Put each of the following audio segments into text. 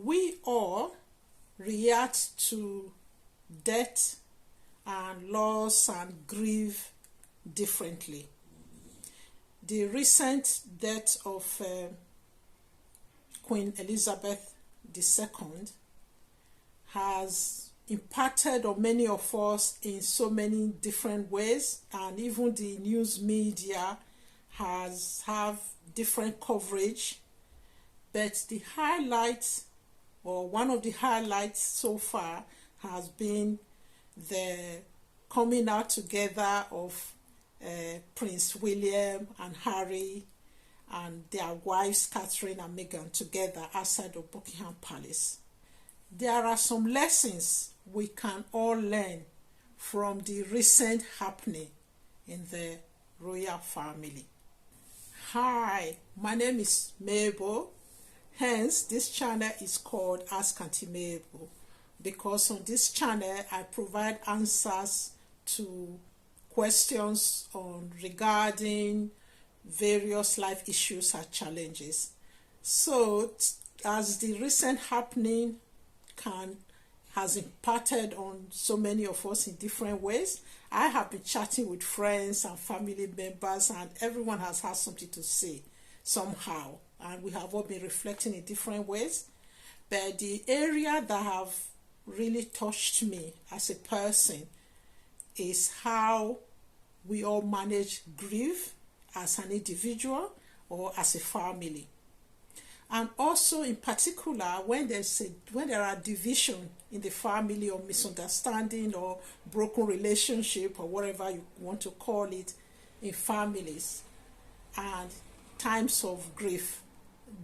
We all react to death and loss and grief differently. The recent death of Queen Elizabeth II has impacted on many of us in so many different ways, and even the news media have different coverage. But the highlight, or one of the highlights so far, has been the coming out together of Prince William and Harry and their wives Catherine and Meghan together outside of Buckingham Palace. There are some lessons we can all learn from the recent happening in the royal family. Hi, my name is Mabel. Hence, this channel is called Ask Auntie Mabel, because on this channel I provide answers to questions regarding various life issues and challenges. So, as the recent happening has impacted on so many of us in different ways, I have been chatting with friends and family members, and everyone has had something to say somehow, and we have all been reflecting in different ways. But the area that have really touched me as a person is how we all manage grief as an individual or as a family. And also in particular when there are division in the family, or misunderstanding or broken relationship, or whatever you want to call it, in families and times of grief.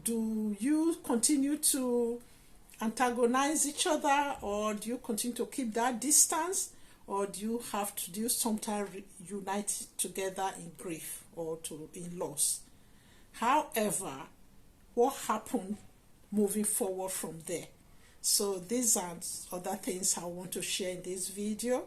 Do you continue to antagonize each other, or do you continue to keep that distance, or do you sometimes unite together in grief or in loss? However, what happened moving forward from there? So these are other things I want to share in this video.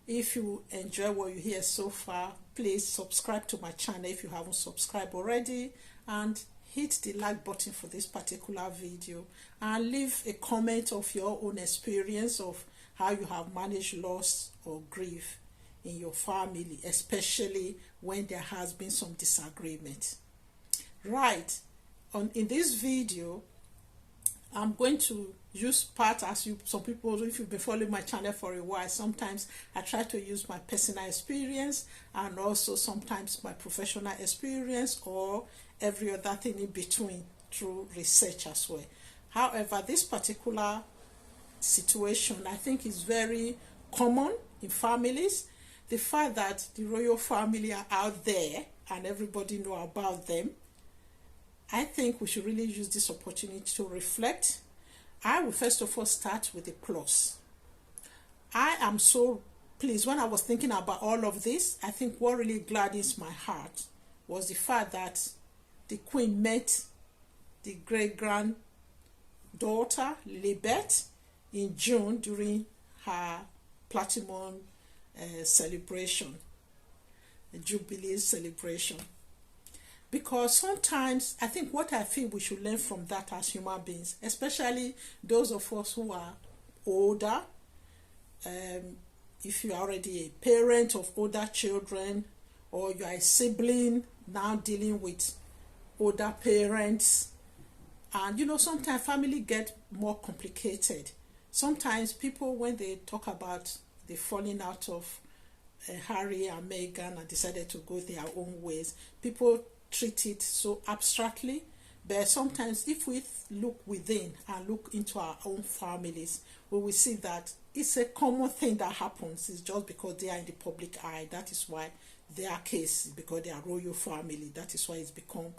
If you enjoy what you hear so far, please subscribe to my channel if you haven't subscribed already, and hit the like button for this particular video, and leave a comment of your own experience of how you have managed loss or grief in your family, especially when there has been some disagreement. Right, in this video, I'm going to use part, some people, if you've been following my channel for a while, sometimes I try to use my personal experience and also sometimes my professional experience, or every other thing in between through research as well. However, this particular situation I think is very common in families. The fact that the royal family are out there and everybody know about them, I think we should really use this opportunity to reflect. I will first of all start with the plus. I am so pleased. When I was thinking about all of this, I think what really gladdens my heart was the fact that the Queen met the great-granddaughter, Libet, in June during her platinum celebration, the Jubilee celebration. Because sometimes I think what I feel we should learn from that as human beings, especially those of us who are older, if you are already a parent of older children, or you are a sibling now dealing with older parents, and sometimes family get more complicated. Sometimes people, when they talk about the falling out of Harry and Meghan and decided to go their own ways, people treat it so abstractly. But sometimes if we look within and look into our own families, we will see that it's a common thing that happens. It's just because they are in the public eye. That is why their case, because they are royal family, that is why it's become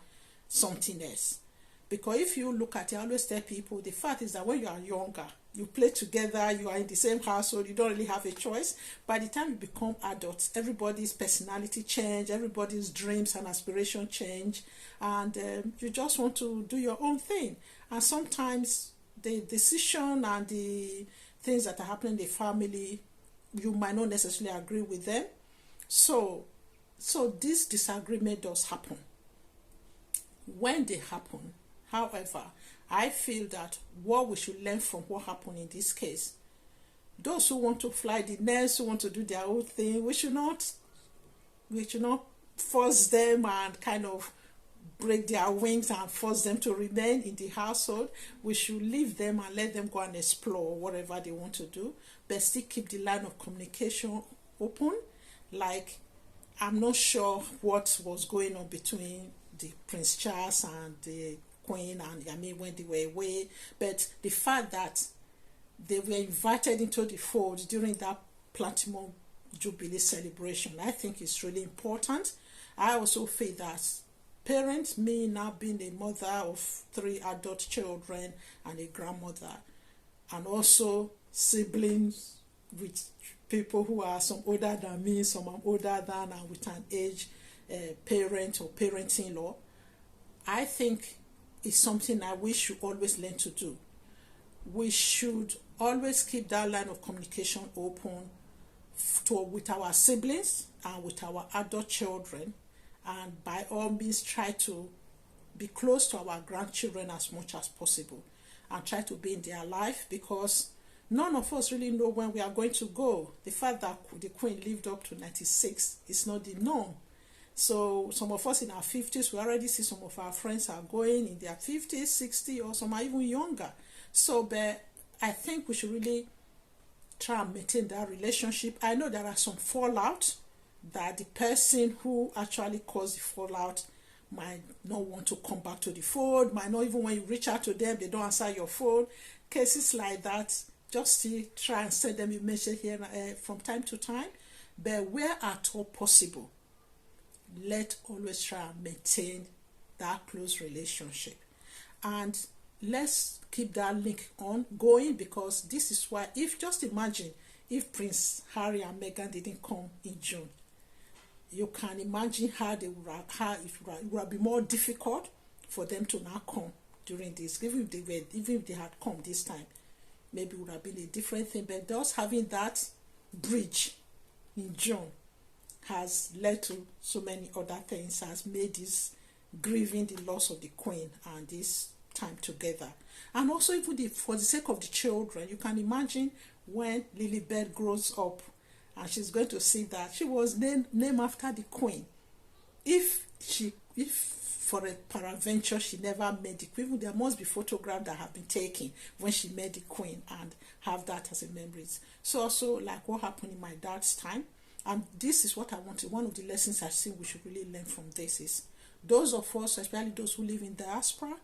something else. Because if you look at it, I always tell people, the fact is that when you are younger, you play together, you are in the same household, you don't really have a choice. By the time you become adults, everybody's personality change, everybody's dreams and aspirations change, and you just want to do your own thing. And sometimes the decision and the things that are happening in the family, you might not necessarily agree with them. So this disagreement does happen. When they happen, however, I feel that what we should learn from what happened in this case, those who want to fly the nest, who want to do their own thing, we should not force them and kind of break their wings and force them to remain in the household. We should leave them and let them go and explore whatever they want to do, but still keep the line of communication open. Like, I'm not sure what was going on between the Prince Charles and the Queen, and I mean when they were away, but the fact that they were invited into the fold during that Platinum Jubilee celebration, I think is really important. I also feel that parents, me now being a mother of 3 adult children and a grandmother, and also siblings with people who are some older than me, some I'm older than, and with an age parent or parent-in-law, I think it's something that we should always learn to do. We should always keep that line of communication open with our siblings and with our adult children, and by all means try to be close to our grandchildren as much as possible and try to be in their life, because none of us really know when we are going to go. The fact that the Queen lived up to 96 is not the norm. So some of us in our 50s, we already see some of our friends are going in their 50s, 60, or some are even younger. So but I think we should really try and maintain that relationship. I know there are some fallout that the person who actually caused the fallout might not want to come back to the fold, might not even when you reach out to them, they don't answer your phone. Cases like that, just still try and send them a message here from time to time. But where at all possible, let's always try and maintain that close relationship. And let's keep that link on going, because this is why, if just imagine if Prince Harry and Meghan didn't come in June, you can imagine how it would be more difficult for them to now come during this. Even if they had come this time, maybe it would have been a different thing. But just having that bridge in June has led to so many other things, has made this grieving the loss of the Queen and this time together. And also, even for the sake of the children, you can imagine when Lilibet grows up and she's going to see that she was named after the Queen. If for a peradventure she never met the Queen, there must be photographs that have been taken when she met the Queen and have that as a memory. So also, like what happened in my dad's time, and this is what I wanted. One of the lessons I think we should really learn from this is, those of us, especially those who live in diaspora,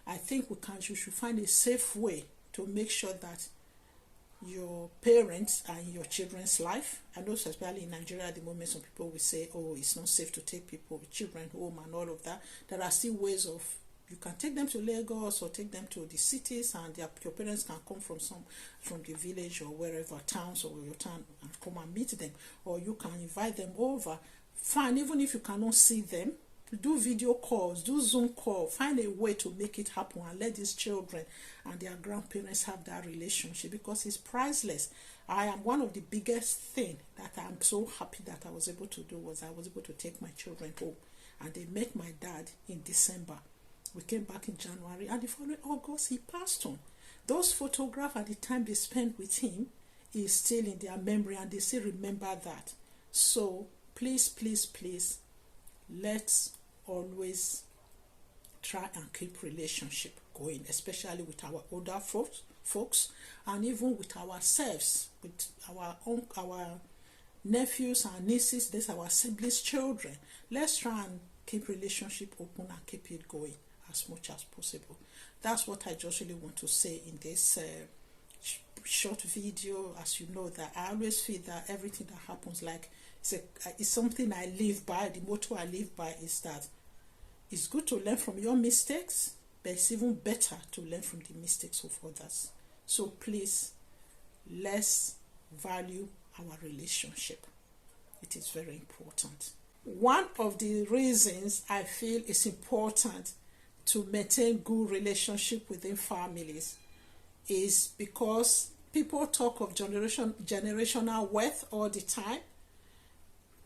I think we should find a safe way to make sure that your parents are in your children's life. And also, especially in Nigeria at the moment, some people will say, oh, it's not safe to take children home and all of that. There are still ways of, you can take them to Lagos or take them to the cities, and your parents can come from the village or wherever, towns or your town, and come and meet them. Or you can invite them over. Fine, even if you cannot see them, do video calls, do Zoom call, find a way to make it happen and let these children and their grandparents have that relationship, because it's priceless. I am one of the biggest thing that I'm so happy that I was able to do was I was able to take my children home, and they met my dad in December. We came back in January, and the following August he passed on. Those photographs at the time they spent with him is still in their memory, and they still remember that. So please, please, please, let's always try and keep relationship going, especially with our older folks, and even with ourselves, with our nephews and nieces, these are our siblings' children. Let's try and keep relationship open and keep it going as much as possible. That's what I just really want to say in this short video. As you know, that I always feel that everything that happens, like, it's something I live by. The motto I live by is that it's good to learn from your mistakes, but it's even better to learn from the mistakes of others. So please, let's value our relationship. It is very important. One of the reasons I feel it's important to maintain good relationship within families is because people talk of generational wealth all the time.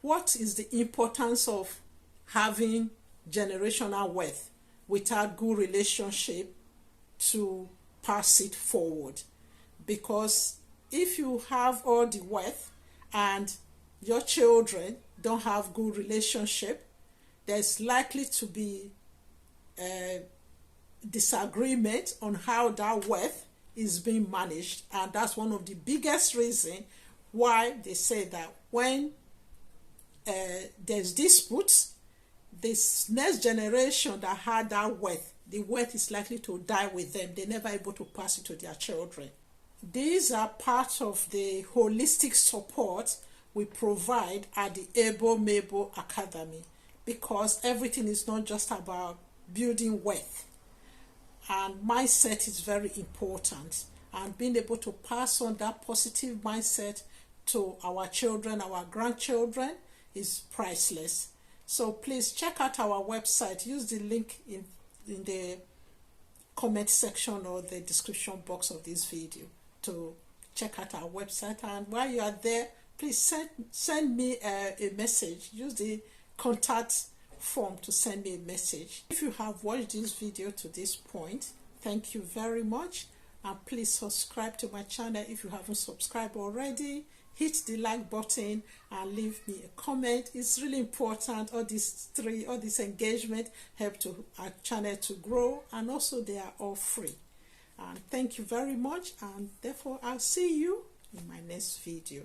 What is the importance of having generational wealth without good relationship to pass it forward. Because if you have all the wealth and your children don't have good relationship, there's likely to be a disagreement on how that wealth is being managed. And that's one of the biggest reasons why they say that when there's disputes, this next generation that had that wealth, the wealth is likely to die with them. They're never able to pass it to their children. These are part of the holistic support we provide at the Able Mabel Academy, because everything is not just about building wealth, and mindset is very important, and being able to pass on that positive mindset to our children, our grandchildren, is priceless. So please check out our website. Use the link in the comment section or the description box of this video to check out our website. And while you are there, please send me a message. Use the contact form to send me a message. If you have watched this video to this point, thank you very much, and please subscribe to my channel if you haven't subscribed already. Hit the like button and leave me a comment. It's really important. All this engagement help to our channel to grow, and also they are all free. And thank you very much, and therefore I'll see you in my next video.